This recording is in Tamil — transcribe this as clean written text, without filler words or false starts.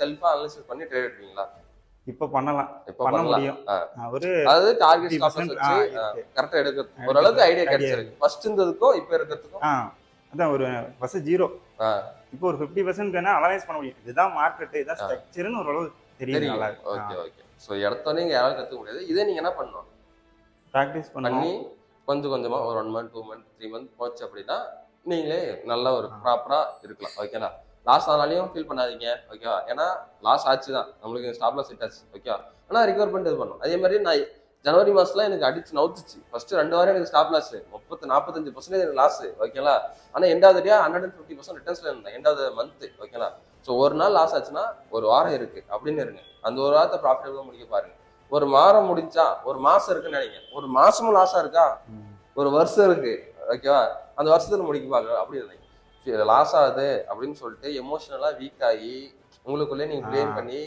செல்ஃபா அனலைசிஸ் பண்ணி ட்ரேட் எடுப்பீங்களா? இப்ப பண்ணலாம். இப்ப பண்ண பண்ணலாம். முடியும். ஒரு அதாவது டார்கெட் ஸ்டாப் 50% லாஸ் வச்சு இருக்கு. கரெக்டா எடுக்கிறது ஓரளவுக்கு ஐடியா கிடைச்சிருக்கு. ஃபர்ஸ்ட் இருந்ததுக்கும் இப்ப இருக்கிறதுக்கும் அதான் ஒரு ஃபர்ஸ்ட் 0. ஆ இப்போ ஒரு 50% வேணா அனலைஸ் பண்ண முடியும். இதுதான் மார்க்கெட், இதுதான் ஸ்ட்ரக்சர்னு ஓரளவு தெரியும். நல்லா இருக்கு. Okay okay. ஸோ எடுத்தோடனே இங்க யாரும் கத்துக்க முடியாது. இதே நீங்க என்ன பண்ணணும்? ப்ராக்டிஸ் பண்ணி கொஞ்சம் கொஞ்சமா ஒரு 1 மந்த் 2 மந்த் 3 மந்த் போச்சு அப்படின்னா நீங்களே நல்ல ஒரு ப்ராப்பரா இருக்கலாம். ஓகேங்களா? லாஸ் ஆனாலையும் ஃபீல் பண்ணாதீங்க. ஓகேவா? ஏன்னா லாஸ் ஆச்சு தான், நம்மளுக்கு ஸ்டாப் லாஸ் ஹிட் ஆச்சு. ஓகேவா? ஆனால் ரிகவர் பண்ணிட்டு இது பண்ணணும். அதே மாதிரி நான் ஜனவரி மாசத்துல எனக்கு அடிச்சு நவுத்துச்சு. ஃபர்ஸ்ட் 2 வாரம் எனக்கு ஸ்டாப் லாஸ் 45% எனக்கு லாஸ். ஓகேங்களா? ஆனா எண்டாவது டே 150% ரிட்டர்ன்ஸ்ல இருந்தேன் எண்டாவது மந்த். ஓகேங்களா? ஸோ ஒரு நாள் லாஸ் ஆச்சுன்னா ஒரு வாரம் இருக்கு அப்படின்னு இருங்க. அந்த ஒரு வாரத்தை ப்ராஃபிட்டபிளா முடிக்க பாருங்க. ஒரு வாரம் முடிஞ்சா ஒரு மாசம் இருக்குன்னு நினைங்க. ஒரு மாசமும் லாஸா இருக்கா, ஒரு வருஷம் இருக்கு. ஓகேவா? அந்த வருஷத்துல முடிக்க பாருங்க அப்படின்னு லாஸ் ஆகுது அப்படின்னு சொல்லிட்டு எமோஷனலா வீக் ஆகி உங்களுக்குள்ளே நீங்க பிளேம் பண்ணி